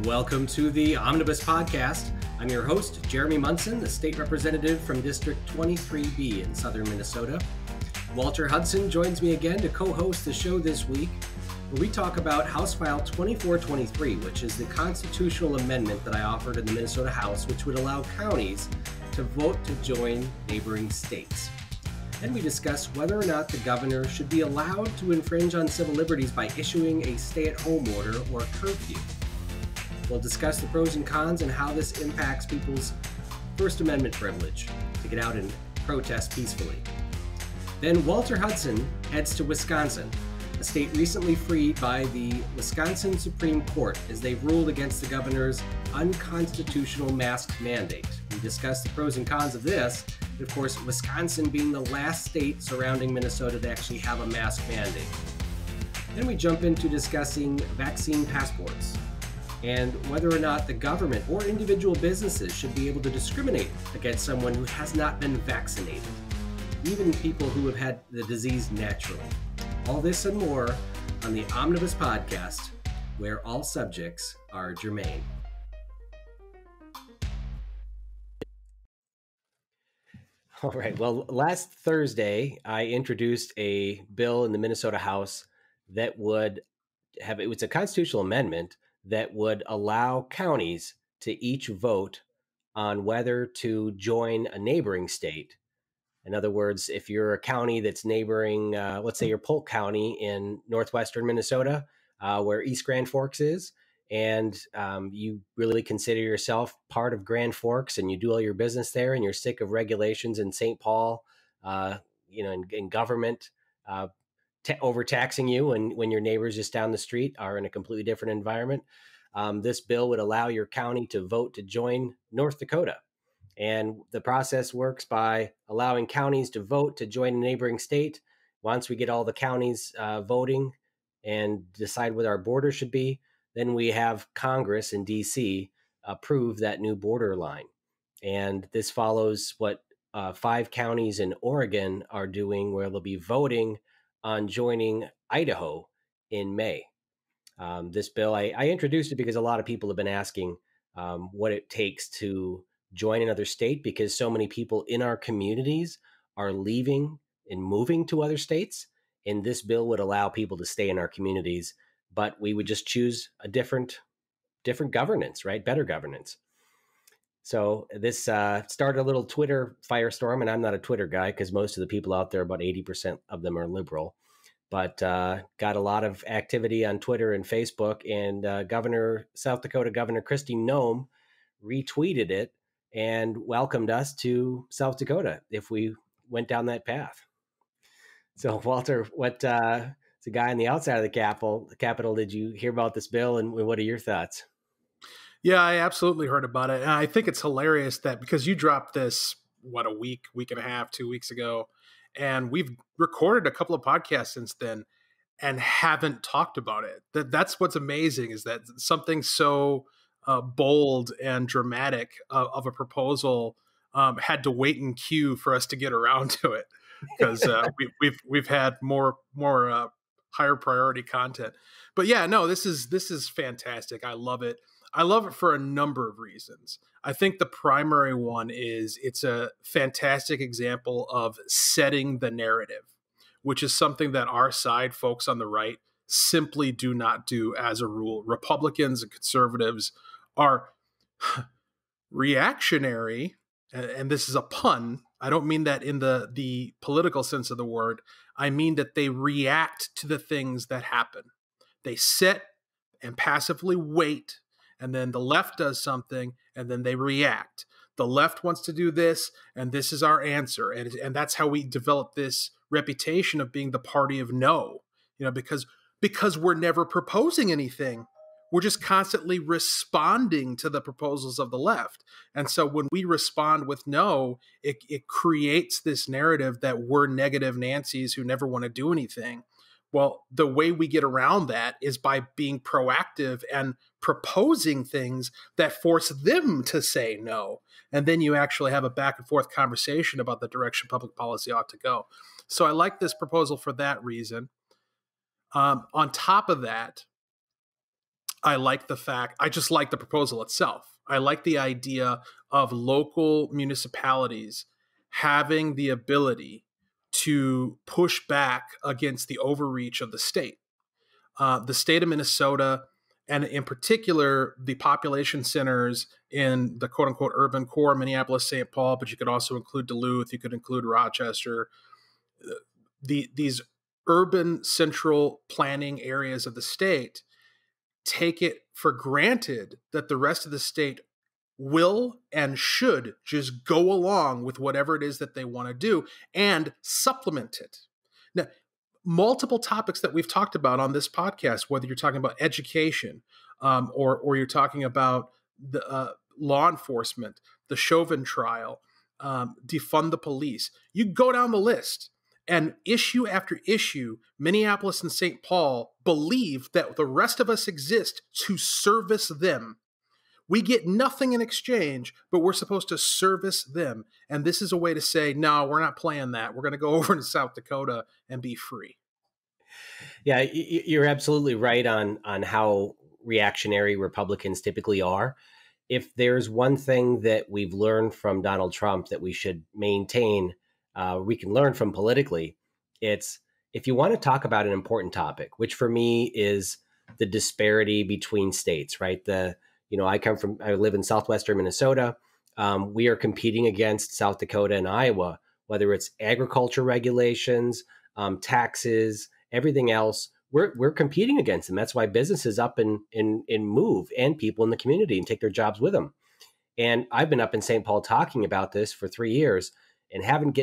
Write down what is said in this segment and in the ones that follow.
Welcome to the Omnibus Podcast. I'm your host, Jeremy Munson, the state representative from District 23B in southern Minnesota. Walter Hudson joins me again to co-host the show this week, where we talk about House File 2423, which is the constitutional amendment that I offered in the Minnesota House, which would allow counties to vote to join neighboring states. Then we discuss whether or not the governor should be allowed to infringe on civil liberties by issuing a stay-at-home order or curfew. We'll discuss the pros and cons and how this impacts people's First Amendment privilege to get out and protest peacefully. Then Walter Hudson heads to Wisconsin, a state recently freed by the Wisconsin Supreme Court as they ruled against the governor's unconstitutional mask mandate. We discuss the pros and cons of this, and of course, Wisconsin being the last state surrounding Minnesota to actually have a mask mandate. Then we jump into discussing vaccine passports and whether or not the government or individual businesses should be able to discriminate against someone who has not been vaccinated, even people who have had the disease naturally. All this and more on the Omnibus Podcast, where all subjects are germane. All right. Well, last Thursday, I introduced a bill in the Minnesota House that would have, it was a constitutional amendment that would allow counties to each vote on whether to join a neighboring state. In other words, if you're a county that's neighboring, let's say you're Polk County in northwestern Minnesota, where East Grand Forks is, and you really consider yourself part of Grand Forks and you do all your business there and you're sick of regulations in St. Paul, in government overtaxing you when your neighbors just down the street are in a completely different environment. This bill would allow your county to vote to join North Dakota. And the process works by allowing counties to vote to join a neighboring state. Once we get all the counties voting and decide what our border should be, then we have Congress in D.C. approve that new border line. And this follows what 5 counties in Oregon are doing, where they'll be voting on joining Idaho in May. This bill, I introduced it because a lot of people have been asking what it takes to join another state, because so many people in our communities are leaving and moving to other states. And this bill would allow people to stay in our communities, but we would just choose a different governance, right? Better governance. So this started a little Twitter firestorm, and I'm not a Twitter guy because most of the people out there, about 80% of them are liberal, but got a lot of activity on Twitter and Facebook, and South Dakota Governor Kristi Noem retweeted it and welcomed us to South Dakota if we went down that path. So Walter, what as a guy on the outside of the Capitol, did you hear about this bill, and what are your thoughts? Yeah, I absolutely heard about it. And I think it's hilarious that because you dropped this, a week and a half, 2 weeks ago, and we've recorded a couple of podcasts since then and haven't talked about it. That's what's amazing, is that something so bold and dramatic of a proposal had to wait in queue for us to get around to it, because we've had more higher priority content. But yeah, no, this is fantastic. I love it. I love it for a number of reasons. I think the primary one is it's a fantastic example of setting the narrative, which is something that our side folks on the right simply do not do as a rule. Republicans and conservatives are reactionary, and this is a pun. I don't mean that in the political sense of the word. I mean that they react to the things that happen. They sit and passively wait, and then the left does something, and then they react. The left wants to do this, and this is our answer. And that's how we develop this reputation of being the party of no, because we're never proposing anything. We're just constantly responding to the proposals of the left. And so when we respond with no, it creates this narrative that we're negative Nancys who never want to do anything. Well, the way we get around that is by being proactive and proposing things that force them to say no. And then you actually have a back and forth conversation about the direction public policy ought to go. So I like this proposal for that reason. On top of that, I like the fact, I just like the proposal itself. I like the idea of local municipalities having the ability to push back against the overreach of the state. The state of Minnesota, and in particular, the population centers in the quote unquote urban core, Minneapolis, St. Paul, but you could also include Duluth, you could include Rochester, these urban central planning areas of the state take it for granted that the rest of the state will and should just go along with whatever it is that they want to do and supplement it. Now, multiple topics that we've talked about on this podcast, whether you're talking about education or you're talking about the law enforcement, the Chauvin trial, defund the police, you go down the list. And issue after issue, Minneapolis and St. Paul believe that the rest of us exist to service them. We get nothing in exchange, but we're supposed to service them. And this is a way to say, no, we're not playing that. We're going to go over to South Dakota and be free. Yeah, you're absolutely right on how reactionary Republicans typically are. If there's one thing that we've learned from Donald Trump that we should maintain, we can learn from politically, it's if you want to talk about an important topic, which for me is the disparity between states, right? I live in southwestern Minnesota. We are competing against South Dakota and Iowa, whether it's agriculture regulations, taxes, everything else. We're competing against them. That's why businesses up and move, and people in the community, and take their jobs with them. And I've been up in St. Paul talking about this for 3 years, and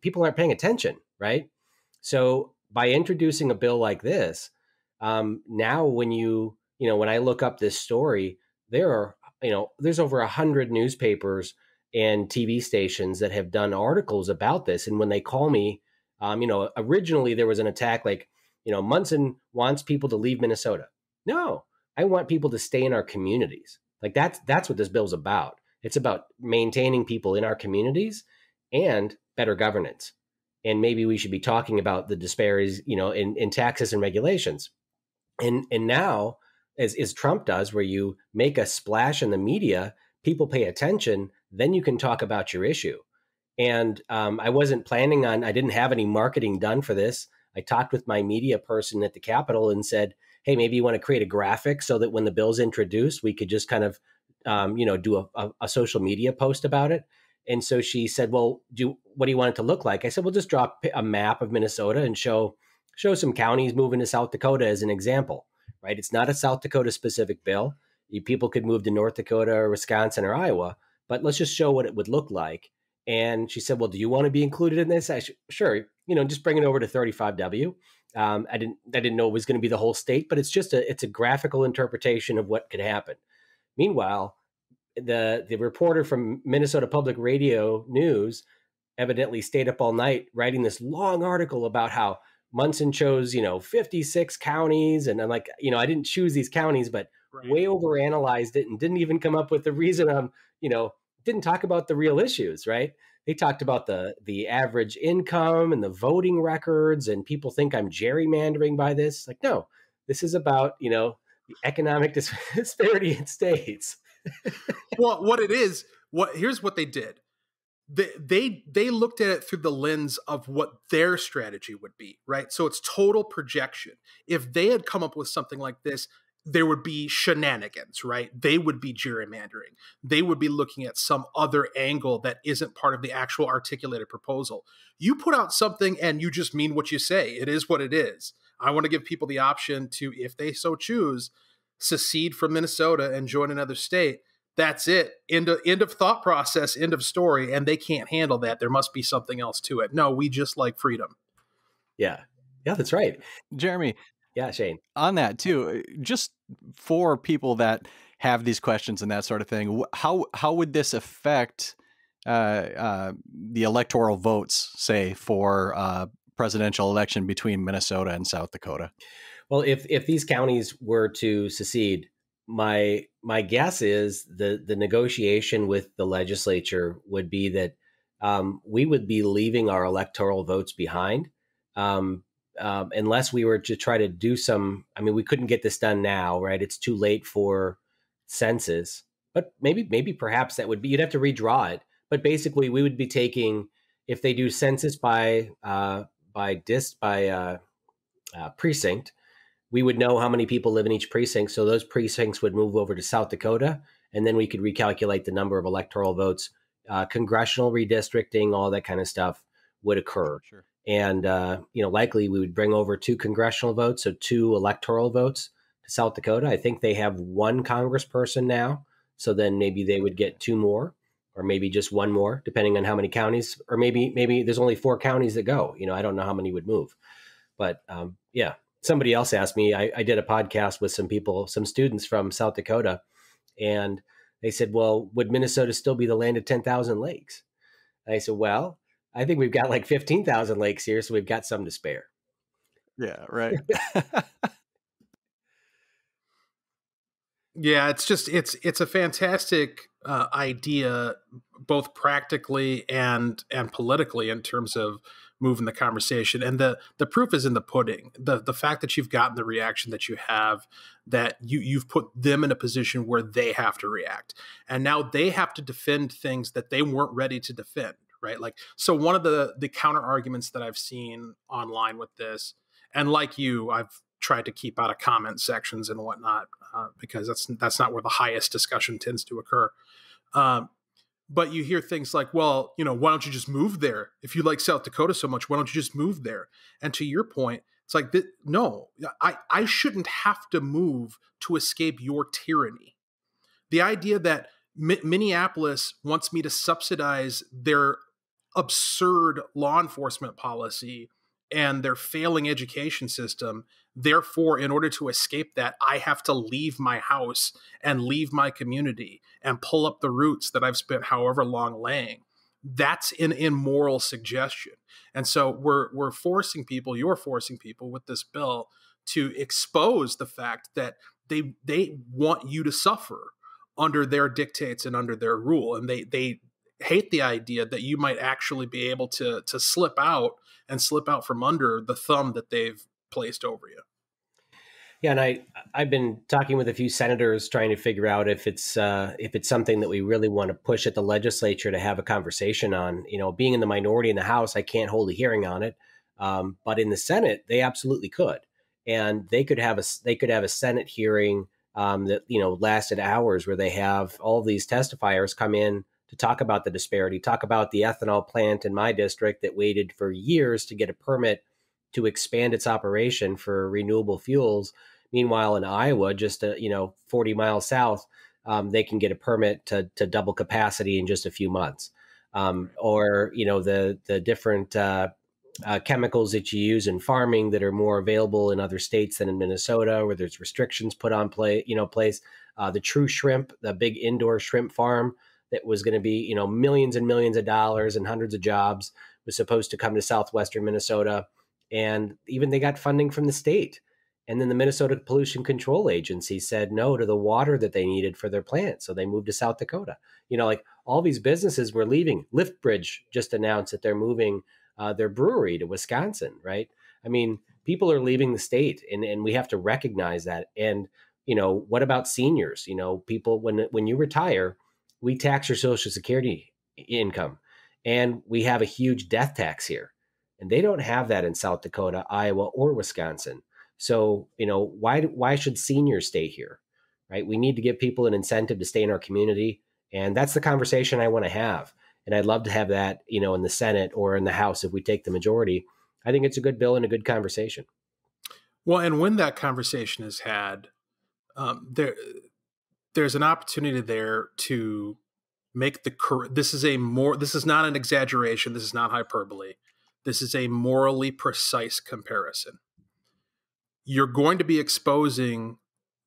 people aren't paying attention, right? So by introducing a bill like this, now when when I look up this story, there's over 100 newspapers and TV stations that have done articles about this. And when they call me, originally there was an attack like, Munson wants people to leave Minnesota. No, I want people to stay in our communities. Like that's what this bill's about. It's about maintaining people in our communities and better governance. And maybe we should be talking about the disparities, in taxes and regulations. And now, as Trump does, where you make a splash in the media, people pay attention, then you can talk about your issue. And I didn't have any marketing done for this. I talked with my media person at the Capitol and said, hey, maybe you want to create a graphic so that when the bill's introduced, we could just kind of, do a social media post about it. And so she said, well, what do you want it to look like? I said, well, just draw a map of Minnesota and show some counties moving to South Dakota as an example, right? It's not a South Dakota specific bill. People could move to North Dakota or Wisconsin or Iowa, but let's just show what it would look like. And she said, well, do you want to be included in this? Sure. Just bring it over to 35W. I didn't know it was going to be the whole state, but it's a graphical interpretation of what could happen. Meanwhile, the reporter from Minnesota Public Radio News evidently stayed up all night writing this long article about how Munson chose, 56 counties. And I'm like, I didn't choose these counties, but way overanalyzed it and didn't even come up with the reason didn't talk about the real issues, right? They talked about the average income and the voting records, and people think I'm gerrymandering by this. Like, no, this is about, the economic disparity in states. Well, what it is, here's what they did. They looked at it through the lens of what their strategy would be, right? So it's total projection. If they had come up with something like this, there would be shenanigans, right? They would be gerrymandering. They would be looking at some other angle that isn't part of the actual articulated proposal. You put out something and you just mean what you say. It is what it is. I want to give people the option to, if they so choose, secede from Minnesota and join another state. That's it. End of thought process, end of story. And they can't handle that. There must be something else to it. No, we just like freedom. Yeah. Yeah, that's right. Jeremy. Yeah, Shane. On that too, just for people that have these questions and that sort of thing, how would this affect the electoral votes, say, for presidential election between Minnesota and South Dakota? Well, if these counties were to secede, my guess is the negotiation with the legislature would be that we would be leaving our electoral votes behind. unless we were to try to do some, I mean, we couldn't get this done now, right? It's too late for census, but maybe perhaps that would be, you'd have to redraw it. But basically we would be taking, if they do census by precinct, we would know how many people live in each precinct. So those precincts would move over to South Dakota, and then we could recalculate the number of electoral votes. Congressional redistricting, all that kind of stuff would occur. Sure. And, likely we would bring over 2 congressional votes, so 2 electoral votes to South Dakota. I think they have 1 congressperson now. So then maybe they would get 2 more, or maybe just 1 more, depending on how many counties, or maybe there's only 4 counties that go. I don't know how many would move. But yeah, somebody else asked me, I did a podcast with some students from South Dakota, and they said, well, would Minnesota still be the land of 10,000 lakes? And I said, well, I think we've got like 15,000 lakes here, so we've got some to spare. Yeah, right. Yeah, it's a fantastic idea, both practically and politically, in terms of moving the conversation. And the proof is in the pudding. The fact that you've gotten the reaction that you have, that you've put them in a position where they have to react, and now they have to defend things that they weren't ready to defend. Right? Like, so one of the counter arguments that I've seen online with this, and like you, I've tried to keep out of comment sections and whatnot, because that's not where the highest discussion tends to occur. But you hear things like, well, why don't you just move there? If you like South Dakota so much, why don't you just move there? And to your point, it's like, no, I shouldn't have to move to escape your tyranny. The idea that Minneapolis wants me to subsidize their absurd law enforcement policy and their failing education system. Therefore, in order to escape that, I have to leave my house and leave my community and pull up the roots that I've spent however long laying. That's an immoral suggestion. And so you're forcing people with this bill to expose the fact that they want you to suffer under their dictates and under their rule. And they hate the idea that you might actually be able to slip out from under the thumb that they've placed over you. Yeah, and I've been talking with a few senators trying to figure out if it's something that we really want to push at the legislature to have a conversation on. Being in the minority in the House, I can't hold a hearing on it, but in the Senate, they absolutely could, and they could have a Senate hearing that lasted hours, where they have all these testifiers come in to talk about the disparity, talk about the ethanol plant in my district that waited for years to get a permit to expand its operation for renewable fuels. Meanwhile, in Iowa, just 40 miles south, they can get a permit to double capacity in just a few months. Or the different chemicals that you use in farming that are more available in other states than in Minnesota, where there's restrictions put on place. The True Shrimp, the big indoor shrimp farm that was going to be, millions and millions of dollars and hundreds of jobs, was supposed to come to southwestern Minnesota. And even they got funding from the state. And then the Minnesota Pollution Control Agency said no to the water that they needed for their plant. So they moved to South Dakota. All these businesses were leaving. Liftbridge just announced that they're moving their brewery to Wisconsin, right? I mean, people are leaving the state, and we have to recognize that. And, what about seniors? People, when you retire, we tax your Social Security income, and we have a huge death tax here. And they don't have that in South Dakota, Iowa, or Wisconsin. So, why should seniors stay here, right? We need to give people an incentive to stay in our community. And that's the conversation I want to have. And I'd love to have that, in the Senate or in the House if we take the majority. I think it's a good bill and a good conversation. Well, and when that conversation is had, there's an opportunity there to make this is not an exaggeration. This is not hyperbole. This is a morally precise comparison. You're going to be exposing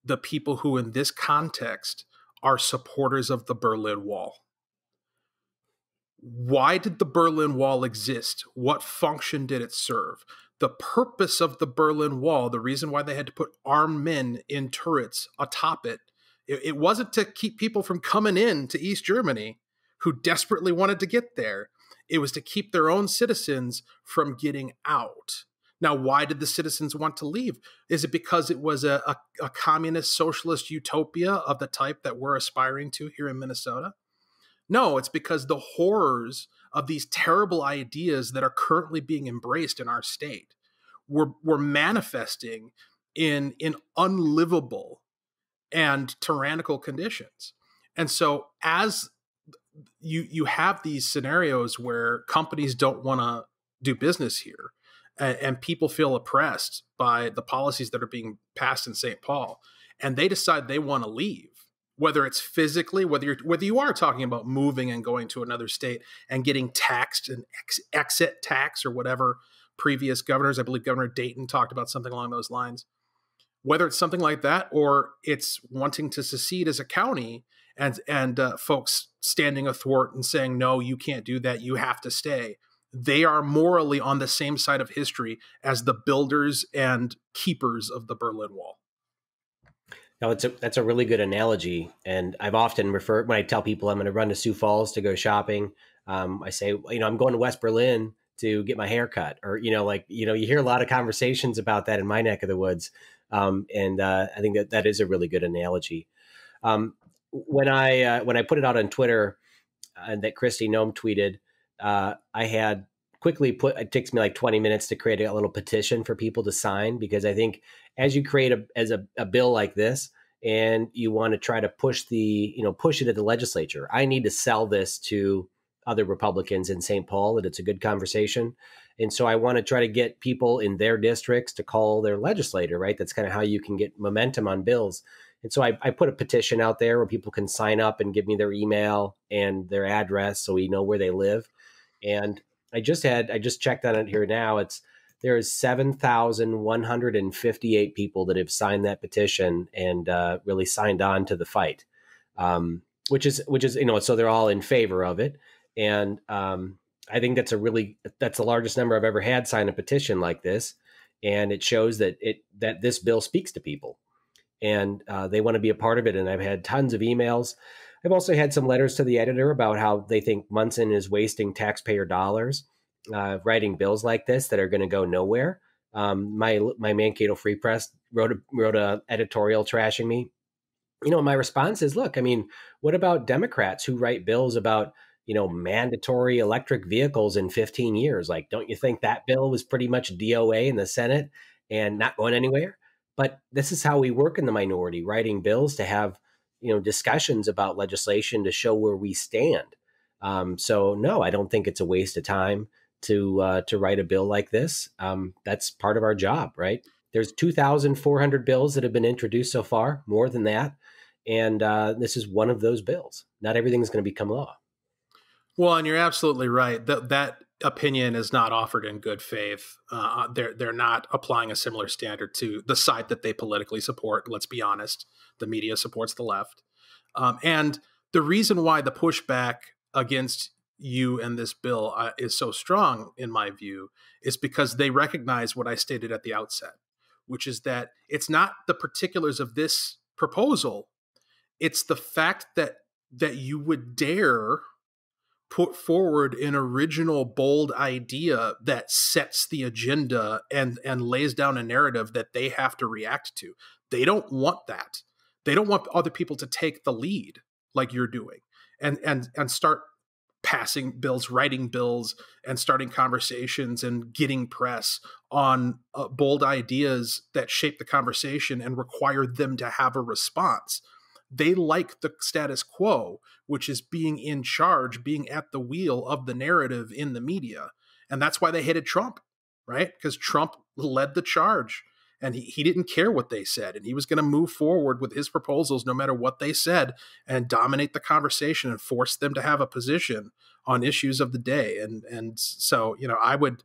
the people who, in this context, are supporters of the Berlin Wall. Why did the Berlin Wall exist? What function did it serve? The purpose of the Berlin Wall, the reason why they had to put armed men in turrets atop it, it wasn't to keep people from coming in to East Germany who desperately wanted to get there. It was to keep their own citizens from getting out. Now, why did the citizens want to leave? Is it because it was a communist socialist utopia of the type that we're aspiring to here in Minnesota? No, it's because the horrors of these terrible ideas that are currently being embraced in our state were manifesting in unlivable and tyrannical conditions. And so as you have these scenarios where companies don't want to do business here, and people feel oppressed by the policies that are being passed in St. Paul, and they decide they want to leave, whether it's physically, whether you are talking about moving and going to another state and getting taxed, an exit tax or whatever previous governors, I believe Governor Dayton talked about something along those lines, whether it's something like that or it's wanting to secede as a county and folks standing athwart and saying, no, you can't do that, you have to stay. They are morally on the same side of history as the builders and keepers of the Berlin Wall. No, that's a really good analogy. And I've often referred, when I tell people I'm going to run to Sioux Falls to go shopping, I say, I'm going to West Berlin to get my hair cut. Or, you hear a lot of conversations about that in my neck of the woods. And I think that is a really good analogy. When I put it out on Twitter that Kristi Noem tweeted, I had quickly it takes me like 20 minutes to create a little petition for people to sign, because I think as you create a bill like this and you want to try to push it at the legislature, I need to sell this to other Republicans in St. Paul that it's a good conversation. And so I want to try to get people in their districts to call their legislator, right? That's kind of how you can get momentum on bills. And so I put a petition out there where people can sign up and give me their email and their address so we know where they live. And I just checked on it here now. There is 7,158 people that have signed that petition and really signed on to the fight, which is so they're all in favor of it. And I think that's the largest number I've ever had sign a petition like this, and it shows that this bill speaks to people, and they want to be a part of it. And I've had tons of emails. I've also had some letters to the editor about how they think Munson is wasting taxpayer dollars writing bills like this that are going to go nowhere. My Mankato Free Press wrote a editorial trashing me. My response is, look, what about Democrats who write bills about mandatory electric vehicles in 15 years? Like, don't you think that bill was pretty much DOA in the Senate and not going anywhere? But this is how we work in the minority, writing bills to have discussions about legislation to show where we stand. So no, I don't think it's a waste of time to write a bill like this. That's part of our job, right? There's 2,400 bills that have been introduced so far, more than that. And this is one of those bills. Not everything's going to become law. Well, and you're absolutely right. That opinion is not offered in good faith. They're not applying a similar standard to the side that they politically support. Let's be honest. The media supports the left. And the reason why the pushback against you and this bill is so strong, in my view, is because they recognize what I stated at the outset, which is that it's not the particulars of this proposal. It's the fact that you would dare put forward an original, bold idea that sets the agenda and lays down a narrative that they have to react to. They don't want that. They don't want other people to take the lead like you're doing and start passing bills, writing bills, and starting conversations and getting press on bold ideas that shape the conversation and require them to have a response. They like the status quo, which is being in charge, being at the wheel of the narrative in the media. And that's why they hated Trump, right? Because Trump led the charge and he didn't care what they said. And he was going to move forward with his proposals no matter what they said and dominate the conversation and force them to have a position on issues of the day. And so, I would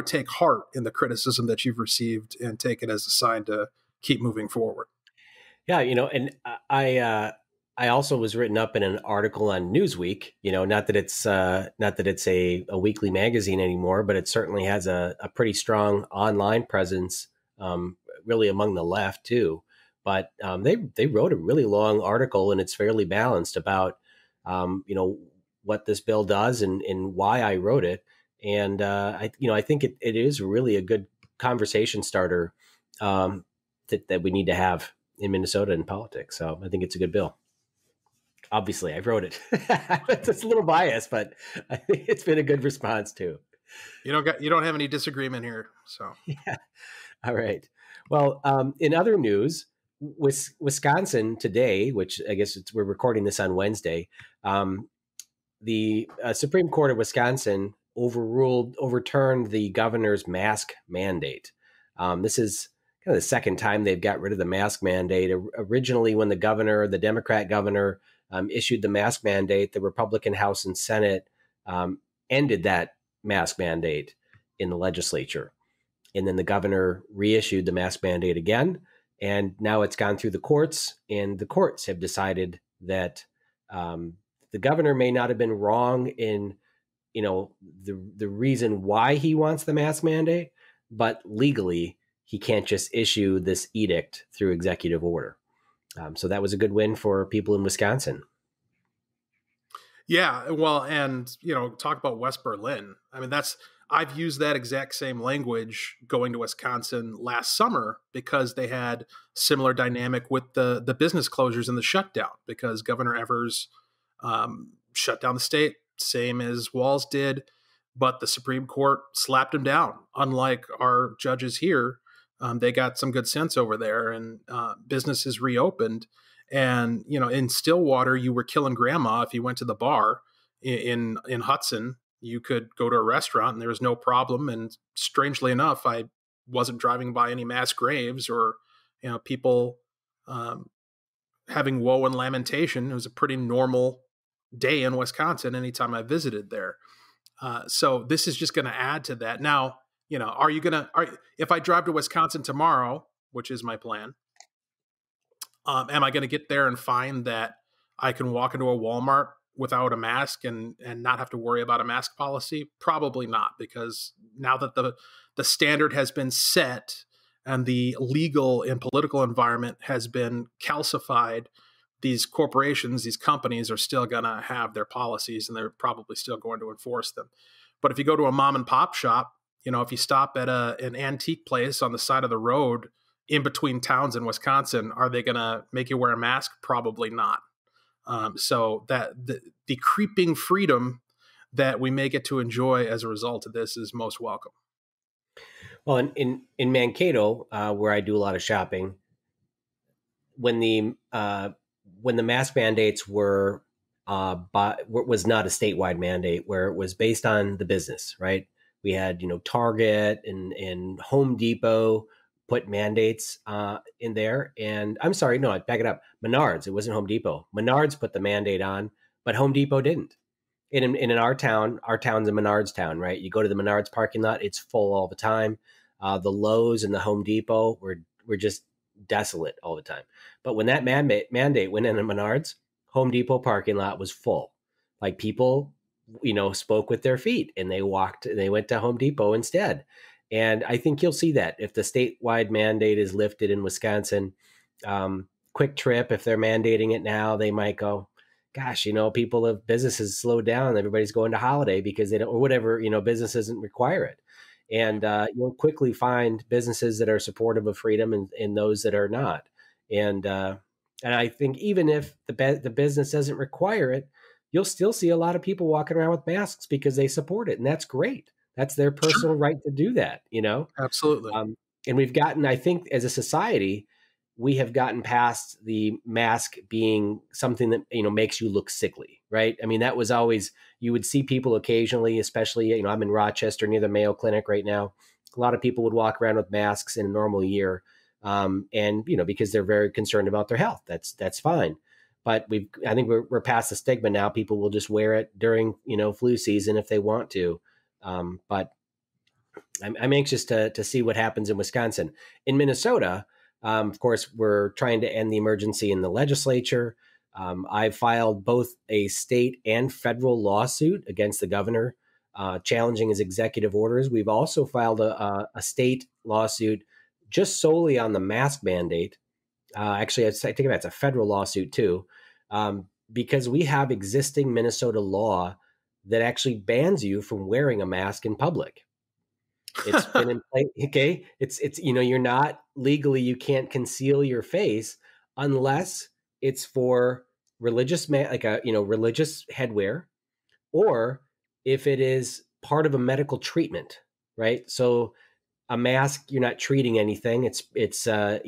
take heart in the criticism that you've received and take it as a sign to keep moving forward. Yeah, and I also was written up in an article on Newsweek. Not that it's a weekly magazine anymore, but it certainly has a pretty strong online presence, really among the left too. But they wrote a really long article, and it's fairly balanced about what this bill does and why I wrote it. And I think it is really a good conversation starter that we need to have in Minnesota in politics. So I think it's a good bill. Obviously, I wrote it. It's a little biased, but I think it's been a good response too. You don't have any disagreement here. So yeah. All right. Well, in other news, Wisconsin today, which I guess we're recording this on Wednesday, the Supreme Court of Wisconsin overturned the governor's mask mandate. This is kind of the second time they've got rid of the mask mandate. Originally, when the Democrat governor, issued the mask mandate, the Republican House and Senate ended that mask mandate in the legislature. And then the governor reissued the mask mandate again. And now it's gone through the courts, and the courts have decided that the governor may not have been wrong in, the reason why he wants the mask mandate, but legally he can't just issue this edict through executive order. So that was a good win for people in Wisconsin. Yeah, well, and talk about West Berlin. I mean, I've used that exact same language going to Wisconsin last summer because they had similar dynamic with the business closures and the shutdown, because Governor Evers shut down the state, same as Walz did, but the Supreme Court slapped him down. Unlike our judges here, they got some good sense over there, and businesses reopened. And in Stillwater, you were killing grandma if you went to the bar. In Hudson, you could go to a restaurant and there was no problem. And strangely enough, I wasn't driving by any mass graves or people having woe and lamentation. It was a pretty normal day in Wisconsin anytime I visited there. So this is just going to add to that. Now, if I drive to Wisconsin tomorrow, which is my plan, am I going to get there and find that I can walk into a Walmart without a mask and not have to worry about a mask policy? Probably not, because now that the standard has been set and the legal and political environment has been calcified, these corporations, these companies are still going to have their policies, and they're probably still going to enforce them. But if you go to a mom and pop shop, if you stop at an antique place on the side of the road in between towns in Wisconsin, are they going to make you wear a mask? Probably not. So that the creeping freedom that we may get to enjoy as a result of this is most welcome. Well, in Mankato, where I do a lot of shopping, when the mask mandates was not a statewide mandate, where it was based on the business, right? We had Target and Home Depot put mandates in there. And I'm sorry, no, I back it up. Menards, it wasn't Home Depot. Menards put the mandate on, but Home Depot didn't. In our town's a Menards town, right? You go to the Menards parking lot, it's full all the time. The Lowe's and the Home Depot were just desolate all the time. But when that mandate went in at Menards, Home Depot parking lot was full. Like people, spoke with their feet and they went to Home Depot instead. And I think you'll see that if the statewide mandate is lifted in Wisconsin. Quick Trip, if they're mandating it now, they might go, gosh, businesses slowed down. Everybody's going to holiday because they don't, or whatever, business doesn't require it. And you'll quickly find businesses that are supportive of freedom and those that are not. And I think even if the business doesn't require it, you'll still see a lot of people walking around with masks because they support it. And that's great. That's their personal right to do that, Absolutely. And we've gotten, I think, as a society, we have gotten past the mask being something that, makes you look sickly, right? I mean, that was always, you would see people occasionally, especially, I'm in Rochester near the Mayo Clinic right now. A lot of people would walk around with masks in a normal year. And, because they're very concerned about their health. That's fine. But I think we're past the stigma now. People will just wear it during, flu season if they want to. But I'm anxious to see what happens in Wisconsin. In Minnesota, of course, we're trying to end the emergency in the legislature. I've filed both a state and federal lawsuit against the governor, challenging his executive orders. We've also filed a state lawsuit just solely on the mask mandate. Actually, I think that's a federal lawsuit too, because we have existing Minnesota law that actually bans you from wearing a mask in public. It's been in place. Okay. It's, you're not legally, you can't conceal your face unless it's for religious, like religious headwear, or if it is part of a medical treatment, right? So a mask, you're not treating anything. It's a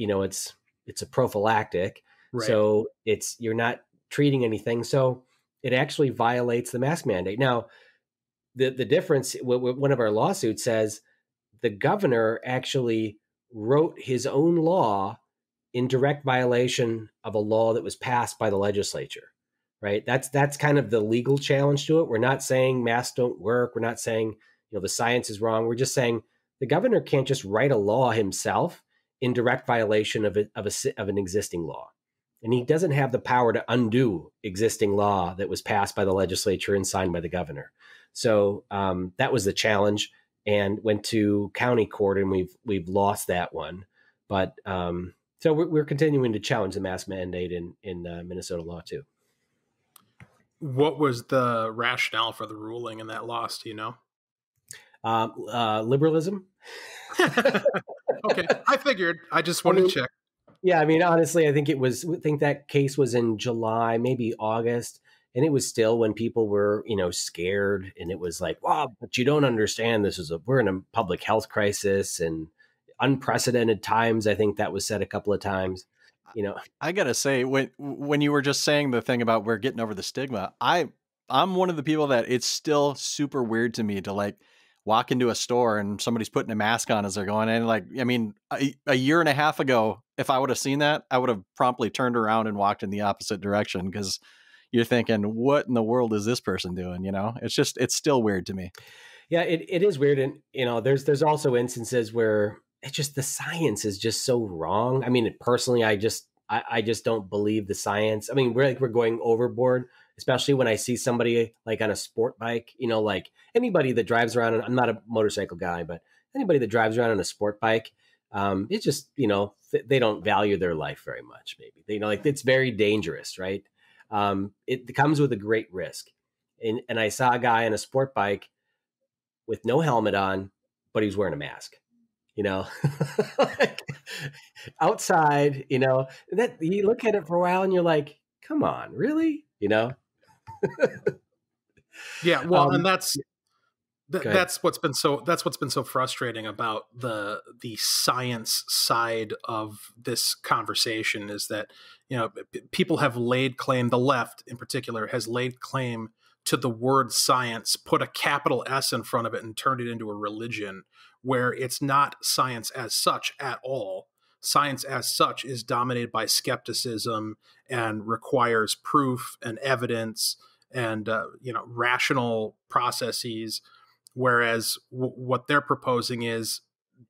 prophylactic. Right. So you're not treating anything. So it actually violates the mask mandate. Now, the difference, one of our lawsuits says the governor actually wrote his own law in direct violation of a law that was passed by the legislature, right? That's kind of the legal challenge to it. We're not saying masks don't work. We're not saying, the science is wrong. We're just saying the governor can't just write a law himself in direct violation of an existing law. And he doesn't have the power to undo existing law that was passed by the legislature and signed by the governor. So that was the challenge, and went to county court, and we've lost that one. But so we're continuing to challenge the mask mandate in Minnesota law too. What was the rationale for the ruling in that loss? Do you know? Liberalism. Okay, I figured. I just wanted to check. Yeah, I mean, honestly, I think that case was in July, maybe August, and it was still when people were, scared, and it was like, wow, but you don't understand. We're in a public health crisis and unprecedented times. I think that was said a couple of times. I gotta say, when you were just saying the thing about we're getting over the stigma, I'm one of the people that it's still super weird to me to like walk into a store and somebody's putting a mask on as they're going in. Like, I mean, a year and a half ago, if I would have seen that, I would have promptly turned around and walked in the opposite direction, because you're thinking, what in the world is this person doing? It's still weird to me. Yeah, it is weird. And, there's also instances where it's just the science is just so wrong. I mean, personally, I just don't believe the science. I mean, we're going overboard, especially when I see somebody like on a sport bike, like anybody that drives around. I'm not a motorcycle guy, but anybody that drives around on a sport bike, it's just, they don't value their life very much. Maybe like it's very dangerous, right? It comes with a great risk. And I saw a guy on a sport bike with no helmet on, but he was wearing a mask. Like, outside, that you look at it for a while and you're like, come on, really? Yeah. Well, and that's what's been so frustrating about the science side of this conversation, is that, people have laid claim, the left in particular has laid claim to the word science, put a capital S in front of it, and turned it into a religion, where it's not science as such at all. Science as such is dominated by skepticism and requires proof and evidence and rational processes, whereas what they're proposing is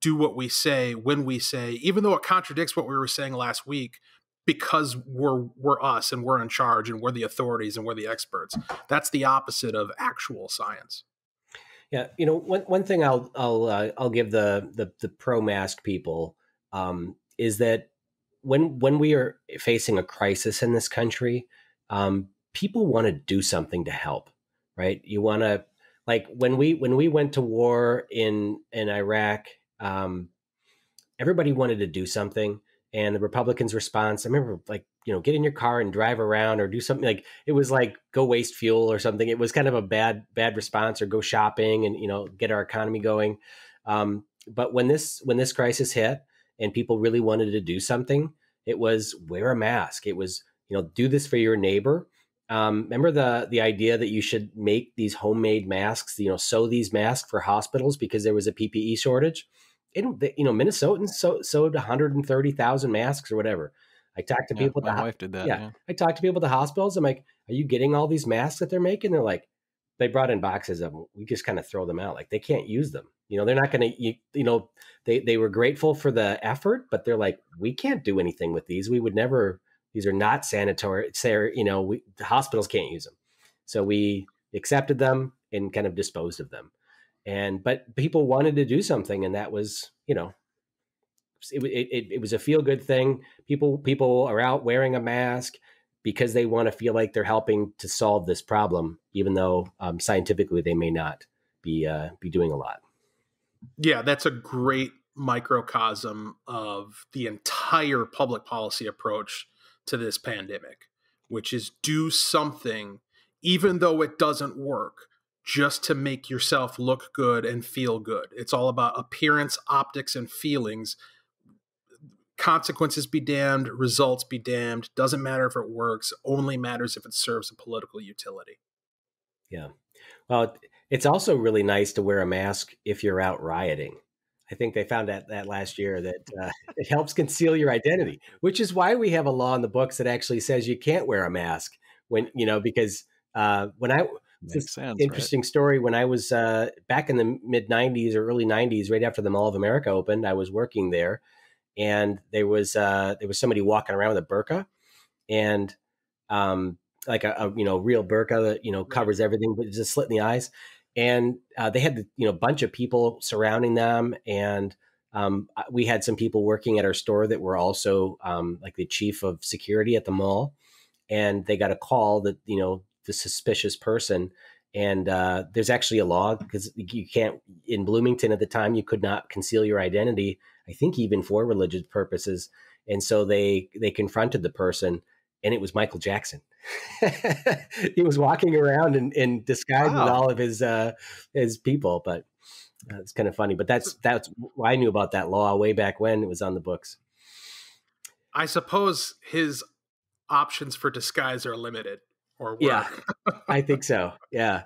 do what we say when we say, even though it contradicts what we were saying last week, because we're us and we're in charge and we're the authorities and we're the experts. That's the opposite of actual science. Yeah, one thing I'll give the pro-mask people is that when we are facing a crisis in this country, people want to do something to help, right? You want to, like when we went to war in Iraq, everybody wanted to do something, and the Republicans' response, I remember, like, get in your car and drive around or do something. Like, it was like go waste fuel or something. It was kind of a bad response, or go shopping and get our economy going. But when this crisis hit and people really wanted to do something, it was wear a mask. It was do this for your neighbor. Remember the idea that you should make these homemade masks, sew these masks for hospitals because there was a PPE shortage. Minnesotans sewed 130,000 masks or whatever. I talked to people. My wife did that. Yeah. I talked to people at the hospitals. I'm like, are you getting all these masks that they're making? They're like, they brought in boxes of them. We just kind of throw them out. Like, they can't use them. They're not going to, they were grateful for the effort, but they're like, we can't do anything with these. We would never, these are not sanitary. The hospitals can't use them. So we accepted them and kind of disposed of them. But people wanted to do something, and that was, it was a feel good thing. People are out wearing a mask because they want to feel like they're helping to solve this problem, even though scientifically they may not be doing a lot. Yeah, that's a great microcosm of the entire public policy approach to this pandemic, which is do something, even though it doesn't work, just to make yourself look good and feel good. It's all about appearance, optics, and feelings. Consequences be damned, results be damned. Doesn't matter if it works, only matters if it serves a political utility. Yeah. Well, it's also really nice to wear a mask if you're out rioting. I think they found that last year that it helps conceal your identity, which is why we have a law in the books that actually says you can't wear a mask when, because when I, it's Makes this sense, right? interesting story, when I was back in the mid 90s or early 90s, right after the Mall of America opened, I was working there, and there was somebody walking around with a burqa, and like a real burqa that covers everything, but just slit in the eyes. And they had the bunch of people surrounding them, and we had some people working at our store that were also like the chief of security at the mall, and they got a call that the suspicious person. And there's actually a law, because you can't, in Bloomington at the time, you could not conceal your identity, I think even for religious purposes. And so they confronted the person, and it was Michael Jackson. He was walking around in disguise with Wow. all of his people, but it's kind of funny. But that's I knew about that law way back when it was on the books. I suppose his options for disguise are limited, or were. Yeah, I think so. Yeah.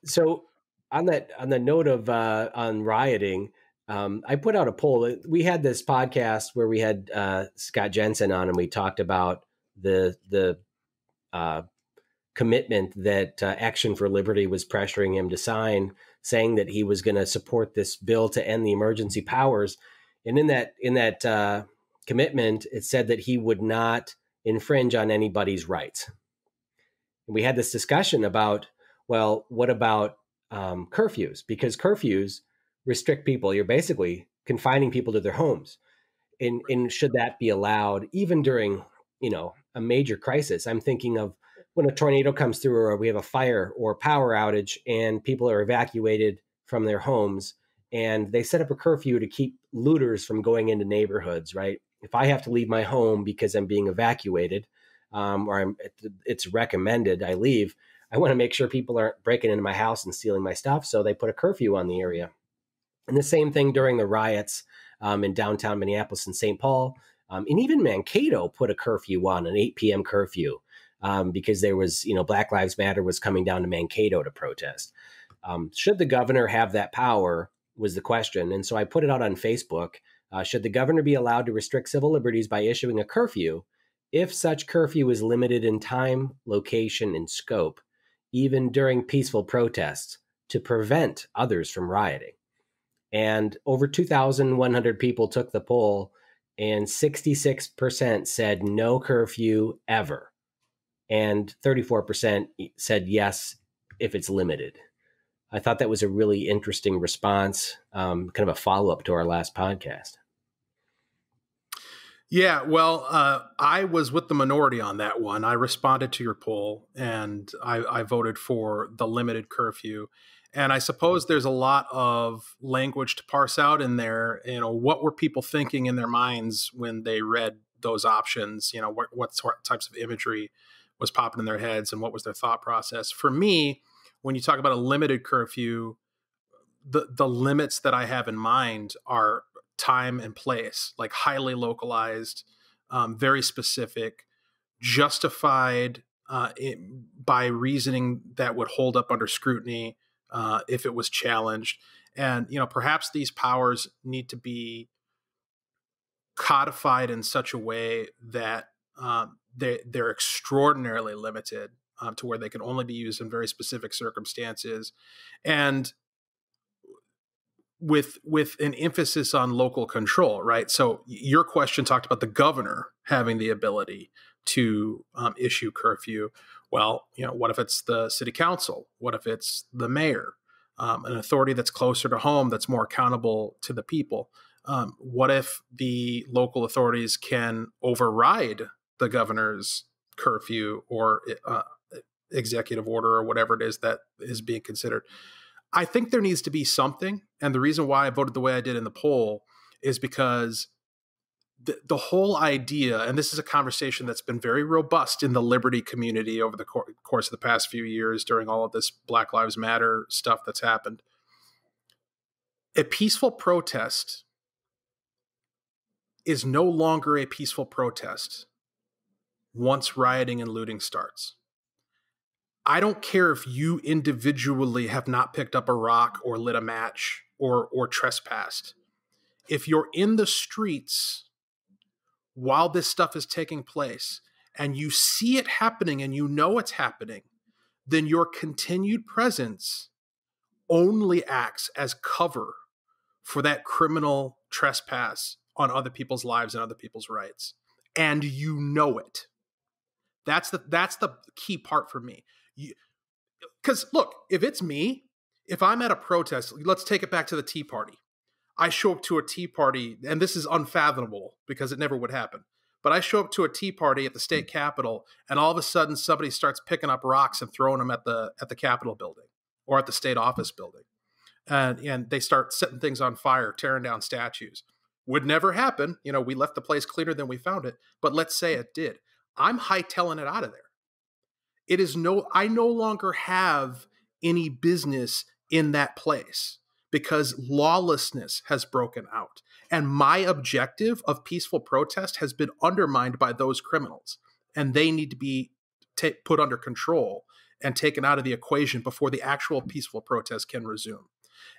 So on the note of on rioting, I put out a poll. We had this podcast where we had Scott Jensen on, and we talked about the commitment that Action for Liberty was pressuring him to sign, saying that he was going to support this bill to end the emergency powers. And in that commitment, it said that he would not infringe on anybody's rights. And we had this discussion about, well, what about curfews? Because curfews restrict people. You're basically confining people to their homes. And should that be allowed even during, a major crisis? I'm thinking of when a tornado comes through, or we have a fire or power outage, and people are evacuated from their homes, and they set up a curfew to keep looters from going into neighborhoods, right? If I have to leave my home because I'm being evacuated, or it's recommended I leave, I want to make sure people aren't breaking into my house and stealing my stuff. So they put a curfew on the area. And the same thing during the riots in downtown Minneapolis and St. Paul. And even Mankato put a curfew on, an 8 p.m. curfew, because there was, Black Lives Matter was coming down to Mankato to protest. Should the governor have that power was the question. And so I put it out on Facebook. Should the governor be allowed to restrict civil liberties by issuing a curfew if such curfew is limited in time, location, and scope, even during peaceful protests, to prevent others from rioting? And over 2,100 people took the poll, and 66% said no curfew ever. And 34% said yes if it's limited. I thought that was a really interesting response, kind of a follow-up to our last podcast. Yeah, well, I was with the minority on that one. I responded to your poll, and I voted for the limited curfew. And I suppose there's a lot of language to parse out in there. What were people thinking in their minds when they read those options? What types of imagery was popping in their heads, and what was their thought process? For me, when you talk about a limited curfew, the limits that I have in mind are time and place, like highly localized, very specific, justified by reasoning that would hold up under scrutiny if it was challenged. And, perhaps these powers need to be codified in such a way that they're extraordinarily limited to where they can only be used in very specific circumstances. And with an emphasis on local control, right? So your question talked about the governor having the ability to issue curfew. Well, what if it's the city council? What if it's the mayor, an authority that's closer to home, that's more accountable to the people? What if the local authorities can override the governor's curfew or executive order or whatever it is that is being considered? I think there needs to be something. And the reason why I voted the way I did in the poll is because the whole idea, and this is a conversation that's been very robust in the liberty community over the course of the past few years during all of this Black Lives Matter stuff that's happened. A peaceful protest is no longer a peaceful protest once rioting and looting starts. I don't care if you individually have not picked up a rock or lit a match or trespassed. If you're in the streets while this stuff is taking place and you see it happening and you know it's happening, then your continued presence only acts as cover for that criminal trespass on other people's lives and other people's rights. And you know it. That's the key part for me. Because look, if it's me, if I'm at a protest, let's take it back to the Tea Party. I show up to a Tea Party, and this is unfathomable because it never would happen. But I show up to a Tea Party at the state capitol, and all of a sudden somebody starts picking up rocks and throwing them at the Capitol building or at the state office building. And they start setting things on fire, tearing down statues. Would never happen. You know, we left the place cleaner than we found it. But let's say it did. I'm hightailing it out of there. I no longer have any business in that place because lawlessness has broken out. And my objective of peaceful protest has been undermined by those criminals. And they need to be put under control and taken out of the equation before the actual peaceful protest can resume.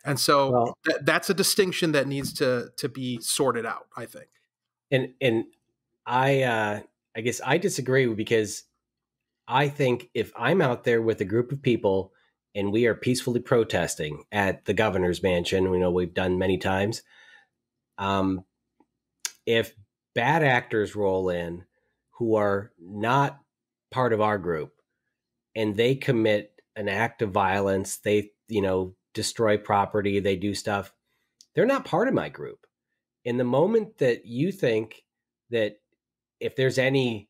And so that's a distinction that needs to be sorted out, I think. And I guess I disagree because I think if I'm out there with a group of people and we are peacefully protesting at the governor's mansion, we know we've done many times. If bad actors roll in who are not part of our group and they commit an act of violence, they, destroy property, they do stuff, they're not part of my group. In the moment that you think that if there's any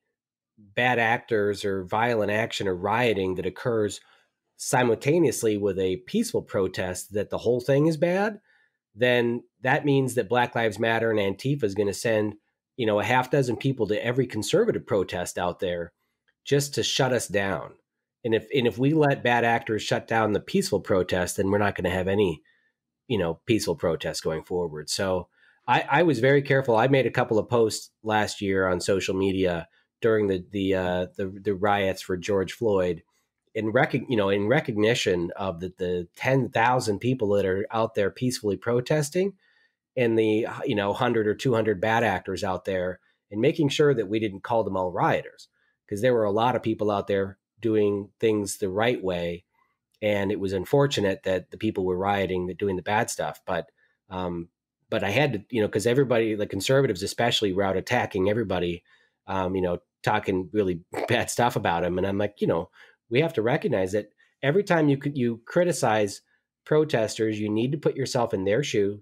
bad actors or violent action or rioting that occurs simultaneously with a peaceful protest, that the whole thing is bad, then that means that Black Lives Matter and Antifa is going to send, a half dozen people to every conservative protest out there just to shut us down. And if we let bad actors shut down the peaceful protest, then we're not going to have any, peaceful protests going forward. So I was very careful. I made a couple of posts last year on social media during the riots for George Floyd, in recognition of the 10,000 people that are out there peacefully protesting, and the 100 or 200 bad actors out there, and making sure that we didn't call them all rioters, because there were a lot of people out there doing things the right way, and it was unfortunate that the people were rioting, that doing the bad stuff. But I had to, because everybody, the conservatives especially, were out attacking everybody, talking really bad stuff about him. And I'm like, we have to recognize that every time you criticize protesters, you need to put yourself in their shoe.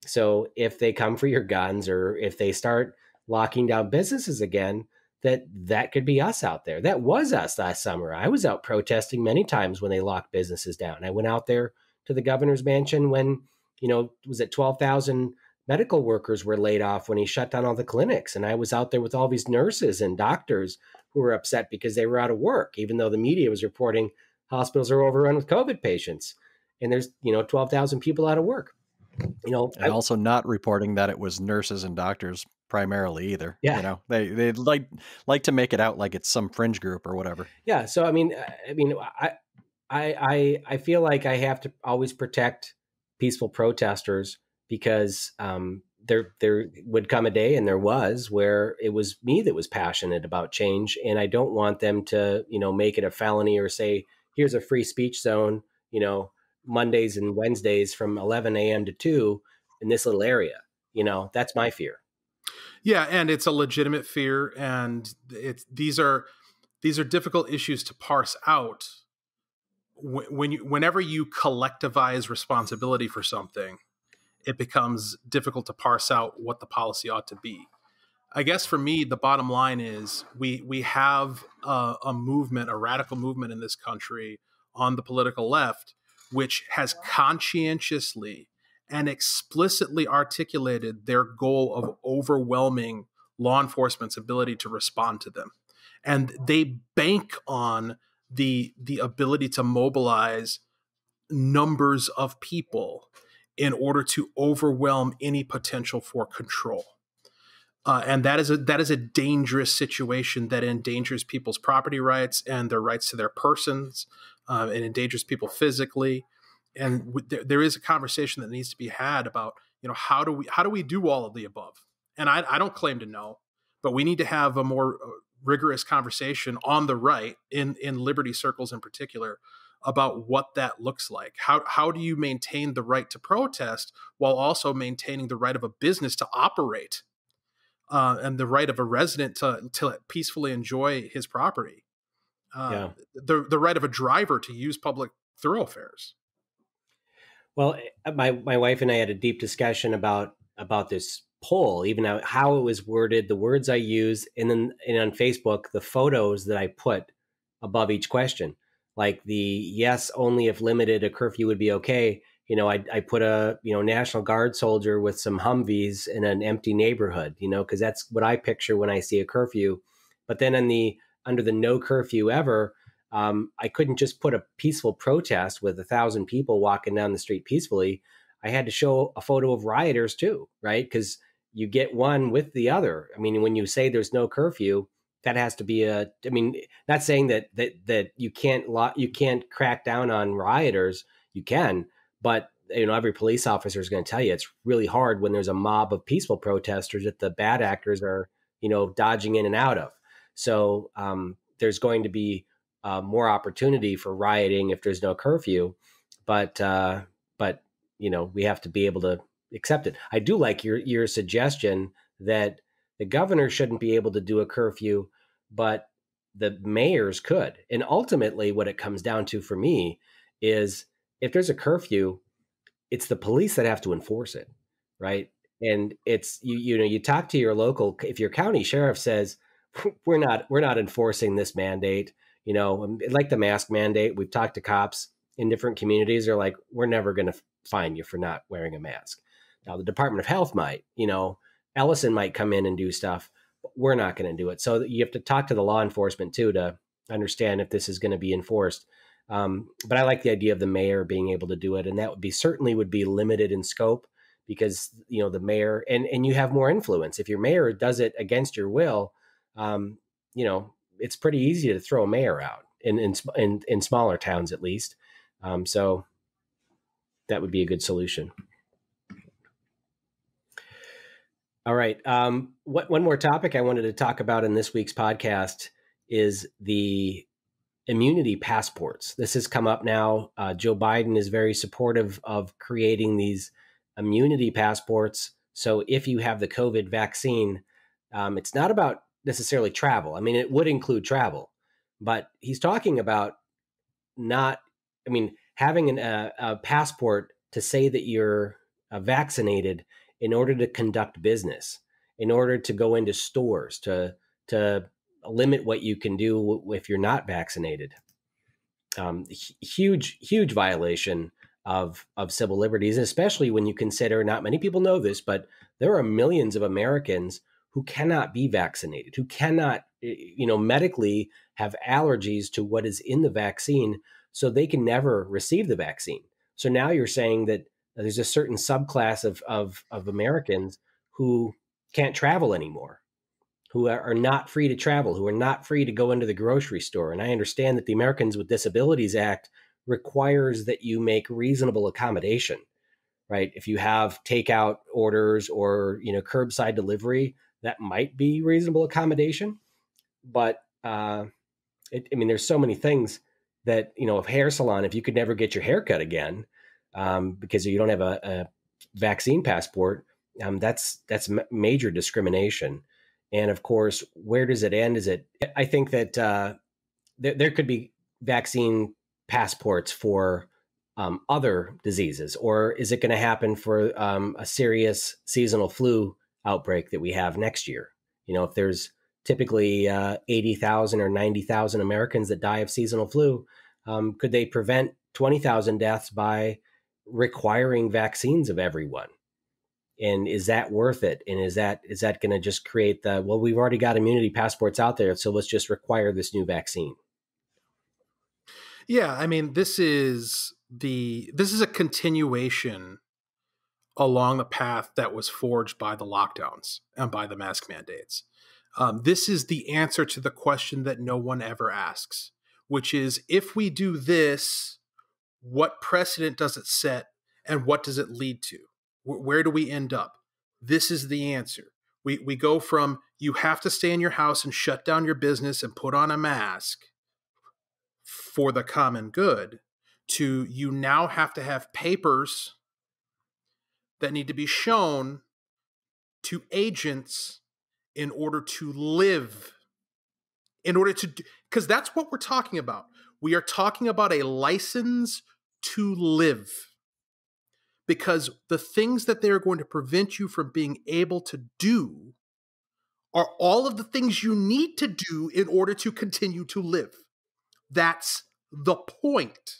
So if they come for your guns, or if they start locking down businesses again, that could be us out there. That was us last summer. I was out protesting many times when they locked businesses down. I went out there to the governor's mansion when, was it 12,000 medical workers were laid off when he shut down all the clinics. And I was out there with all these nurses and doctors who were upset because they were out of work, even though the media was reporting hospitals are overrun with COVID patients. And there's, 12,000 people out of work. And also not reporting that it was nurses and doctors primarily either. Yeah. They like to make it out like it's some fringe group or whatever. Yeah. So, I feel like I have to always protect peaceful protesters, because there would come a day, and there was, where it was me that was passionate about change. And I don't want them to, make it a felony or say, here's a free speech zone, Mondays and Wednesdays from 11 a.m. to 2 in this little area. That's my fear. Yeah. And it's a legitimate fear. And these are difficult issues to parse out. Whenever you collectivize responsibility for something, it becomes difficult to parse out what the policy ought to be. I guess for me, the bottom line is we have a movement, a radical movement in this country on the political left, which has conscientiously and explicitly articulated their goal of overwhelming law enforcement's ability to respond to them. And they bank on the ability to mobilize numbers of people in order to overwhelm any potential for control. And that is a dangerous situation that endangers people's property rights and their rights to their persons. It endangers people physically. And there is a conversation that needs to be had about, how do we do all of the above? And I don't claim to know, but we need to have a more rigorous conversation on the right, in liberty circles in particular, about what that looks like. How do you maintain the right to protest while also maintaining the right of a business to operate, and the right of a resident to peacefully enjoy his property, the right of a driver to use public thoroughfares. Well, my wife and I had a deep discussion about this poll, even how it was worded, the words I use, and on Facebook, the photos that I put above each question, like the yes, only if limited, a curfew would be okay. I put a National Guard soldier with some Humvees in an empty neighborhood, because that's what I picture when I see a curfew. But then under the no curfew ever, I couldn't just put a peaceful protest with 1,000 people walking down the street peacefully. I had to show a photo of rioters too, right? Because you get one with the other. I mean, when you say there's no curfew, that has to be not saying that you can't crack down on rioters. You can, but every police officer is going to tell you it's really hard when there's a mob of peaceful protesters that the bad actors are, dodging in and out of. So there's going to be more opportunity for rioting if there's no curfew, but we have to be able to accept it. I do like your suggestion that the governor shouldn't be able to do a curfew, but the mayors could. And ultimately, what it comes down to for me is if there's a curfew, it's the police that have to enforce it, right? And it's you talk to your local, if your county sheriff says we're not enforcing this mandate, like the mask mandate. We've talked to cops in different communities. They're like, we're never going to fine you for not wearing a mask. Now the Department of Health might, Ellison might come in and do stuff, but we're not going to do it. So you have to talk to the law enforcement too to understand if this is going to be enforced. But I like the idea of the mayor being able to do it, and that would be limited in scope because the mayor and you have more influence. If your mayor does it against your will, it's pretty easy to throw a mayor out in smaller towns at least. So that would be a good solution. All right. One more topic I wanted to talk about in this week's podcast is the immunity passports. This has come up now. Joe Biden is very supportive of creating these immunity passports. So if you have the COVID vaccine, it's not about necessarily travel. I mean, it would include travel, but he's talking about having a passport to say that you're vaccinated in order to conduct business, in order to go into stores, to limit what you can do if you're not vaccinated. Huge violation of civil liberties, especially when you consider, not many people know this, but there are millions of Americans who cannot be vaccinated, who cannot, medically have allergies to what is in the vaccine, so they can never receive the vaccine. So now you're saying that there's a certain subclass of Americans who can't travel anymore, who are not free to travel, who are not free to go into the grocery store. And I understand that the Americans with Disabilities Act requires that you make reasonable accommodation, right? If you have takeout orders or, curbside delivery, that might be reasonable accommodation. But there's so many things that, a hair salon, if you could never get your hair cut again because you don't have a vaccine passport, that's major discrimination. And of course, where does it end? I think that there could be vaccine passports for other diseases, or is it going to happen for a serious seasonal flu outbreak that we have next year? If there's typically 80,000 or 90,000 Americans that die of seasonal flu, could they prevent 20,000 deaths by requiring vaccines of everyone. And is that worth it? And is that going to just create well, we've already got immunity passports out there, so let's just require this new vaccine? Yeah, I mean, this is a continuation along the path that was forged by the lockdowns and by the mask mandates. This is the answer to the question that no one ever asks, which is, if we do this, what precedent does it set and what does it lead to? Where do we end up? This is the answer. We go from, you have to stay in your house and shut down your business and put on a mask for the common good, to you now have to have papers that need to be shown to agents in order to live, because that's what we're talking about. We are talking about a license to live, because the things that they're going to prevent you from being able to do are all of the things you need to do in order to continue to live. That's the point.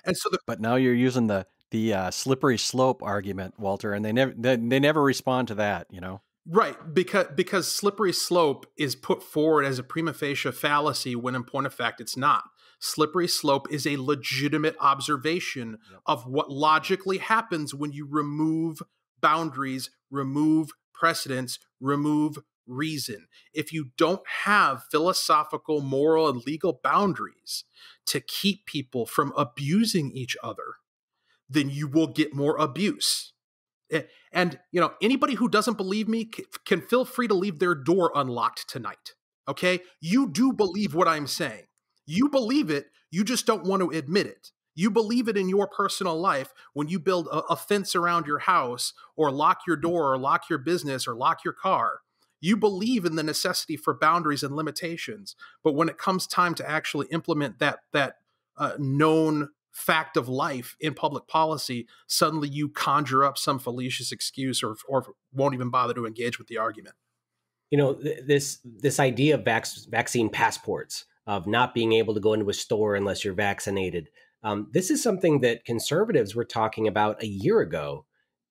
And so but now you're using the slippery slope argument, Walter, and they never respond to that, you know? Right, because slippery slope is put forward as a prima facie fallacy when in point of fact it's not. Slippery slope is a legitimate observation of what logically happens when you remove boundaries, remove precedents, remove reason. If you don't have philosophical, moral, and legal boundaries to keep people from abusing each other, then you will get more abuse. And, anybody who doesn't believe me can feel free to leave their door unlocked tonight. Okay? You do believe what I'm saying. You believe it. You just don't want to admit it. You believe it in your personal life when you build a fence around your house, or lock your door, or lock your business, or lock your car. You believe in the necessity for boundaries and limitations. But when it comes time to actually implement that known fact of life in public policy, suddenly you conjure up some fallacious excuse or won't even bother to engage with the argument. This idea of vaccine passports, of not being able to go into a store unless you're vaccinated. This is something that conservatives were talking about a year ago,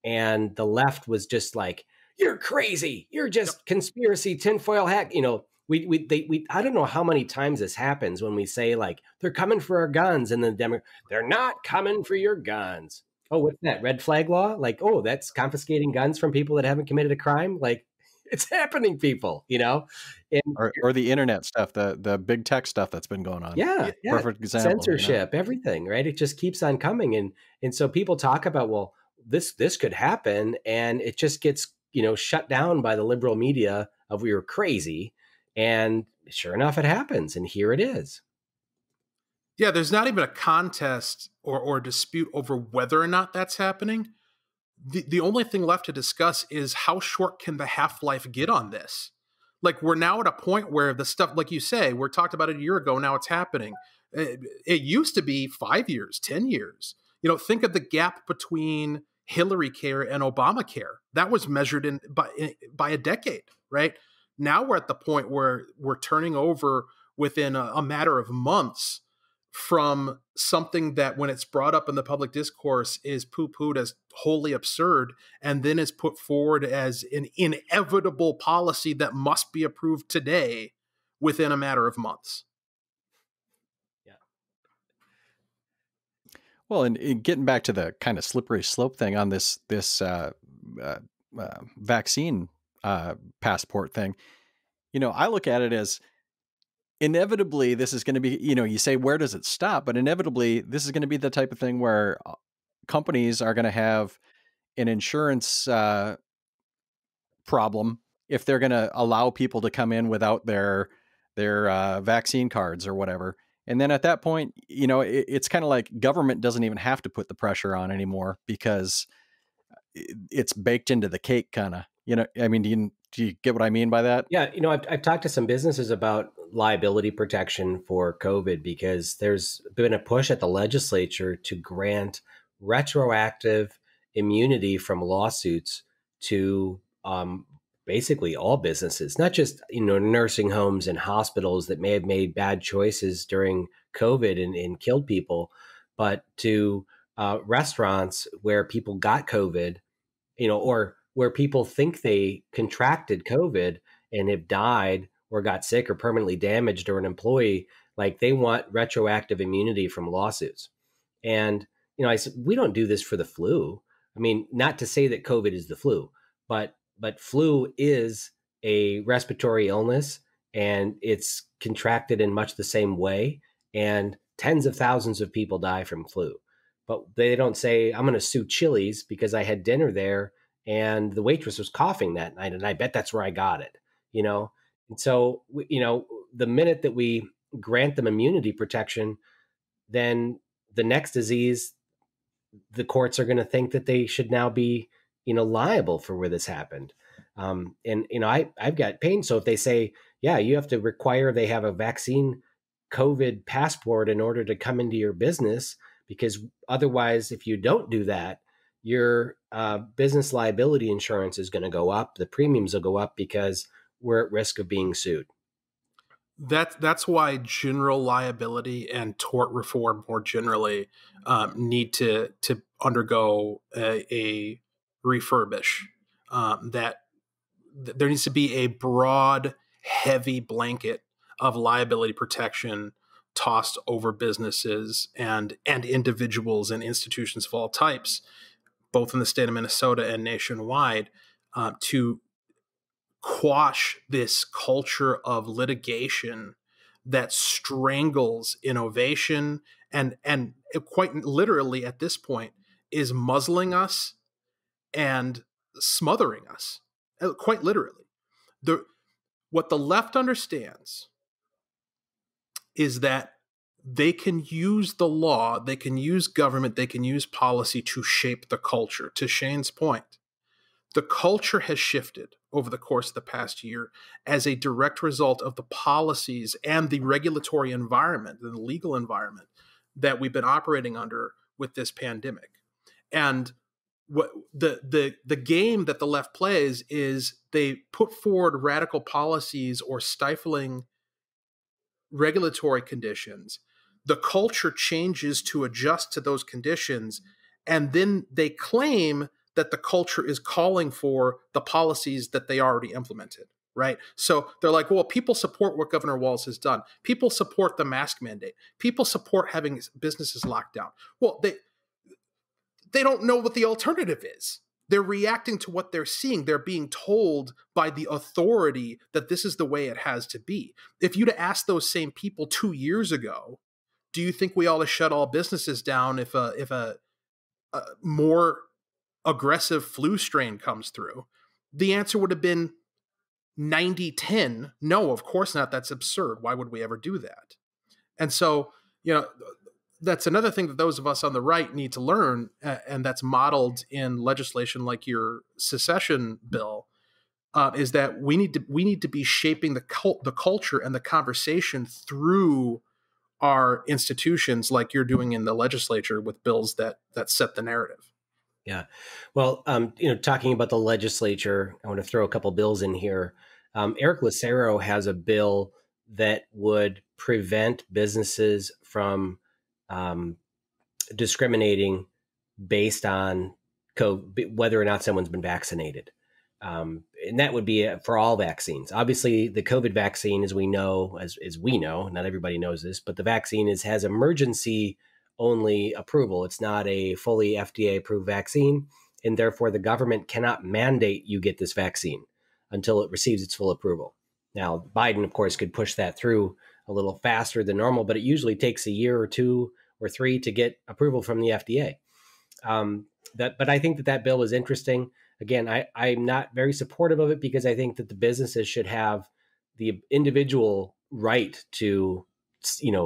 and the left was just like, "You're crazy. You're just conspiracy tinfoil hack." I don't know how many times this happens when we say, like, they're coming for our guns, and then they're not coming for your guns. Oh, what's that? Red flag law? Like, oh, that's confiscating guns from people that haven't committed a crime. Like, it's happening, people, And, or the internet stuff, the big tech stuff that's been going on. Yeah. Perfect example. Censorship, everything, right? It just keeps on coming. And so people talk about, well, this could happen, and it just gets, shut down by the liberal media of, we were crazy. And sure enough, it happens. And here it is. Yeah, there's not even a contest or dispute over whether or not that's happening. The only thing left to discuss is how short can the half-life get on this? Like, we're now at a point where the stuff, like you say, we talked about it a year ago, now it's happening. It used to be 5 years, 10 years. Think of the gap between Hillary Care and Obamacare. That was measured by a decade, right? Now we're at the point where we're turning over within a matter of months from something that, when it's brought up in the public discourse, is poo-pooed as wholly absurd, and then is put forward as an inevitable policy that must be approved today within a matter of months. Yeah. Well, and getting back to the kind of slippery slope thing on this vaccine passport thing, I look at it as, inevitably, this is going to be, you say, where does it stop? But inevitably, this is going to be the type of thing where companies are going to have an insurance problem if they're going to allow people to come in without their vaccine cards or whatever. And then at that point, it's kind of like government doesn't even have to put the pressure on anymore, because it's baked into the cake, kind of. I mean, do you get what I mean by that? Yeah, I've talked to some businesses about liability protection for COVID, because there's been a push at the legislature to grant retroactive immunity from lawsuits to basically all businesses, not just nursing homes and hospitals that may have made bad choices during COVID and killed people, but to restaurants where people got COVID, or where people think they contracted COVID and have died or got sick or permanently damaged, or an employee, like they want retroactive immunity from lawsuits. And, I said, we don't do this for the flu. I mean, not to say that COVID is the flu, but flu is a respiratory illness, and it's contracted in much the same way. And tens of thousands of people die from flu. But they don't say, I'm going to sue Chili's because I had dinner there and the waitress was coughing that night, and I bet that's where I got it, And so, the minute that we grant them immunity protection, then the next disease, the courts are going to think that they should now be, liable for where this happened. I've got pain. So if they say, yeah, you have to require they have a vaccine COVID passport in order to come into your business, because otherwise, if you don't do that, your business liability insurance is going to go up. The premiums will go up because we're at risk of being sued. That's why general liability and tort reform more generally need to undergo a refurbish. That there needs to be a broad, heavy blanket of liability protection tossed over businesses and individuals and institutions of all types, both in the state of Minnesota and nationwide, to quash this culture of litigation that strangles innovation and quite literally at this point is muzzling us and smothering us, quite literally. What the left understands is that they can use the law, they can use government, they can use policy to shape the culture. To Shane's point, the culture has shifted over the course of the past year as a direct result of the policies and the regulatory environment, the legal environment that we've been operating under with this pandemic. And what the game that the left plays is they put forward radical policies or stifling regulatory conditions. The culture changes to adjust to those conditions, and then they claim that the culture is calling for the policies that they already implemented, right? So they're like, well, people support what Governor Walz has done. People support the mask mandate. People support having businesses locked down. Well, they don't know what the alternative is. They're reacting to what they're seeing. They're being told by the authority that this is the way it has to be. If you'd asked those same people 2 years ago, do you think we ought to shut all businesses down if a more aggressive flu strain comes through? The answer would have been 90-10. No, of course not. That's absurd. Why would we ever do that? And so, that's another thing that those of us on the right need to learn, and that's modeled in legislation like your secession bill, is that we need to be shaping the culture and the conversation through our institutions, like you're doing in the legislature with bills that set the narrative. Yeah. Well, talking about the legislature, I want to throw a couple bills in here. Eric Lucero has a bill that would prevent businesses from discriminating based on whether or not someone's been vaccinated. And that would be for all vaccines. Obviously, the COVID vaccine, as we know, not everybody knows this, but the vaccine has emergency only approval. It's not a fully FDA approved vaccine, and therefore the government cannot mandate you get this vaccine until it receives its full approval. Now, Biden, of course, could push that through a little faster than normal, but it usually takes a year or 2 or 3 to get approval from the FDA. But I think that bill is interesting. Again, I'm not very supportive of it because I think that the businesses should have the individual right to,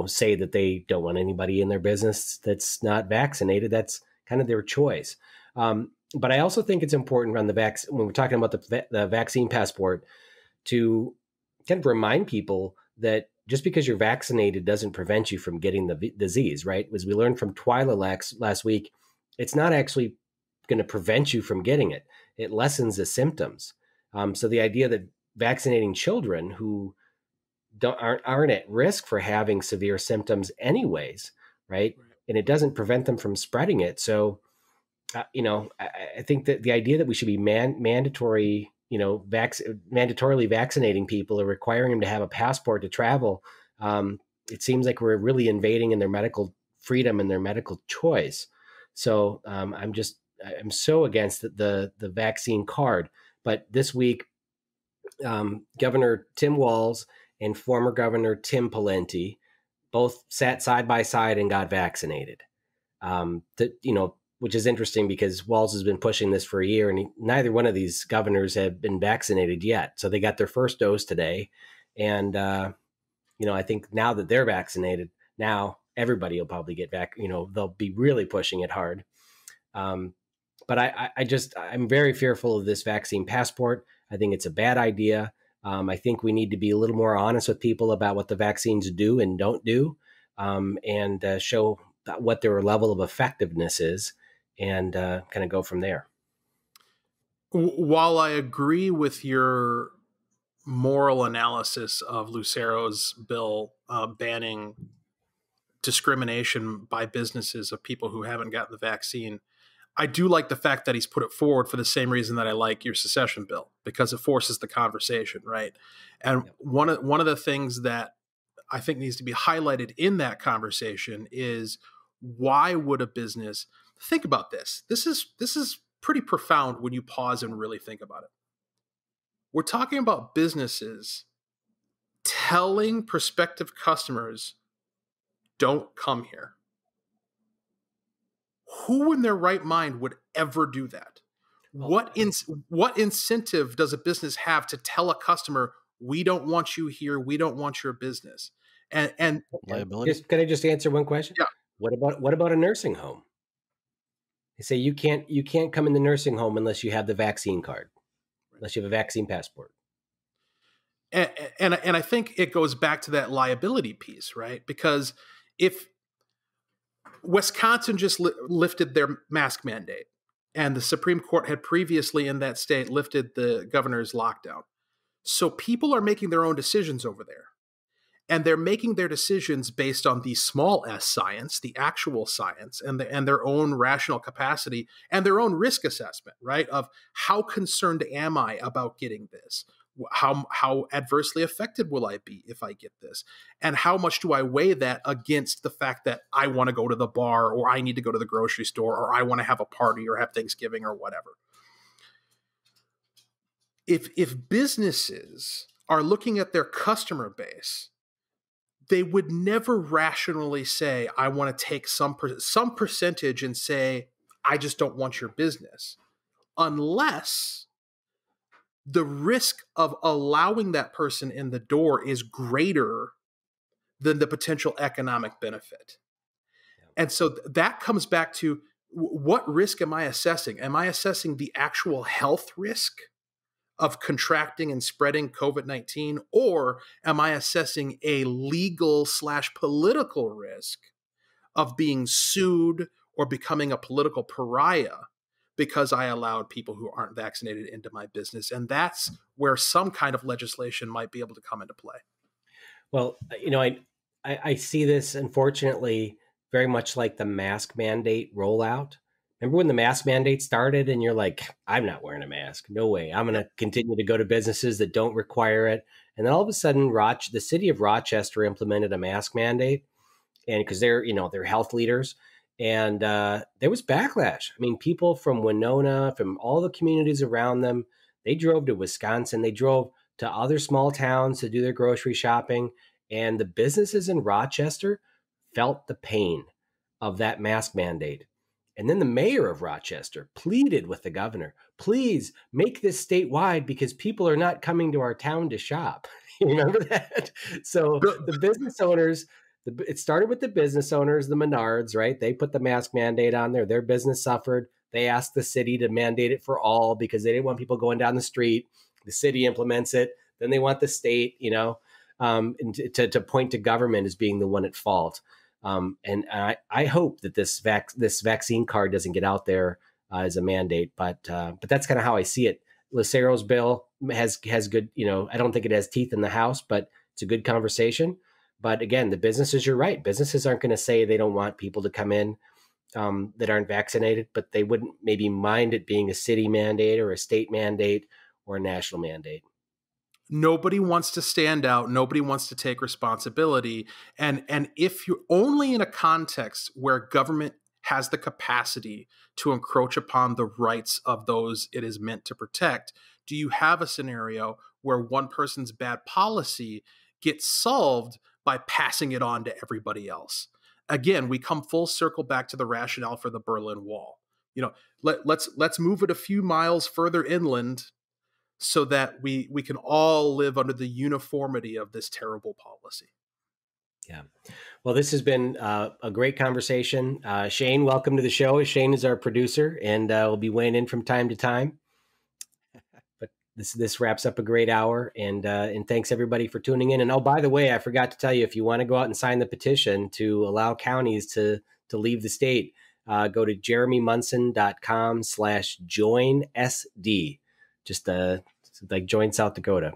say that they don't want anybody in their business that's not vaccinated. That's kind of their choice. But I also think it's important when we're talking about the vaccine passport, to kind of remind people that just because you're vaccinated doesn't prevent you from getting the disease, right? As we learned from Twyla last week, it's not actually going to prevent you from getting it. It lessens the symptoms. So the idea that vaccinating children who aren't at risk for having severe symptoms anyways, right, and it doesn't prevent them from spreading it. So, I think that the idea that we should be mandatory, mandatorily vaccinating people or requiring them to have a passport to travel, it seems like we're really invading in their medical freedom and their medical choice. So I'm so against the vaccine card. But this week, Governor Tim Walz and former Governor Tim Pawlenty both sat side by side and got vaccinated. Which is interesting because Walz has been pushing this for a year, and neither one of these governors have been vaccinated yet. So they got their first dose today, and I think now that they're vaccinated, now everybody will probably get back. They'll be really pushing it hard. But I'm very fearful of this vaccine passport. I think it's a bad idea. I think we need to be a little more honest with people about what the vaccines do and don't do, and show what their level of effectiveness is, and kind of go from there. While I agree with your moral analysis of Lucero's bill banning discrimination by businesses of people who haven't gotten the vaccine, I do like the fact that he's put it forward for the same reason that I like your secession bill, because it forces the conversation, right? And yep. One of the things that I think needs to be highlighted in that conversation is, why would a business think about this? This is pretty profound when you pause and really think about it. We're talking about businesses telling prospective customers, don't come here. Who in their right mind would ever do that? What incentive does a business have to tell a customer, we don't want you here, we don't want your business? And liability. Can I just answer one question? Yeah. What about a nursing home? They say you can't come in the nursing home unless you have the vaccine card, unless you have a vaccine passport. And I think it goes back to that liability piece, right? Because if Wisconsin just lifted their mask mandate, and the Supreme Court had previously in that state lifted the governor's lockdown, so people are making their own decisions over there. And they're making their decisions based on the small s science, the actual science, and their own rational capacity and their own risk assessment, right? Of how concerned am I about getting this? How adversely affected will I be if I get this? And how much do I weigh that against the fact that I want to go to the bar, or I need to go to the grocery store, or I want to have a party or have Thanksgiving or whatever? If businesses are looking at their customer base, they would never rationally say, I want to take some percentage and say, I just don't want your business, unless the risk of allowing that person in the door is greater than the potential economic benefit. And so that comes back to, what risk am I assessing? Am I assessing the actual health risk of contracting and spreading COVID-19, or am I assessing a legal/political risk of being sued or becoming a political pariah because I allowed people who aren't vaccinated into my business? And that's where some kind of legislation might be able to come into play. Well, I see this, unfortunately, very much like the mask mandate rollout. Remember when the mask mandate started and you're like, I'm not wearing a mask. No way. I'm going to continue to go to businesses that don't require it. And then all of a sudden, the city of Rochester implemented a mask mandate, and because they're health leaders, and there was backlash. I mean, people from Winona, from all the communities around them, they drove to Wisconsin. They drove to other small towns to do their grocery shopping. And the businesses in Rochester felt the pain of that mask mandate. And then the mayor of Rochester pleaded with the governor, please make this statewide because people are not coming to our town to shop. You remember that? So the business owners, it started with the business owners, the Menards, right? They put the mask mandate on there. Their business suffered. They asked the city to mandate it for all because they didn't want people going down the street. The city implements it. Then they want the state, and to point to government as being the one at fault. And I hope that this vaccine card doesn't get out there as a mandate, but that's kind of how I see it. Lucero's bill has good, I don't think it has teeth in the House, but it's a good conversation. But again, the businesses, you're right. Businesses aren't going to say they don't want people to come in that aren't vaccinated, but they wouldn't maybe mind it being a city mandate or a state mandate or a national mandate. Nobody wants to stand out. Nobody wants to take responsibility. And if you're only in a context where government has the capacity to encroach upon the rights of those it is meant to protect, do you have a scenario where one person's bad policy gets solved by passing it on to everybody else? Again, we come full circle back to the rationale for the Berlin Wall. You know, let's move it a few miles further inland so that we can all live under the uniformity of this terrible policy. Yeah. Well, this has been a great conversation. Shane, welcome to the show. Shane is our producer and will be weighing in from time to time. But this wraps up a great hour, and thanks everybody for tuning in. And oh, by the way, I forgot to tell you, if you want to go out and sign the petition to allow counties to leave the state, go to jeremymunson.com/joinsd. Just like join South Dakota.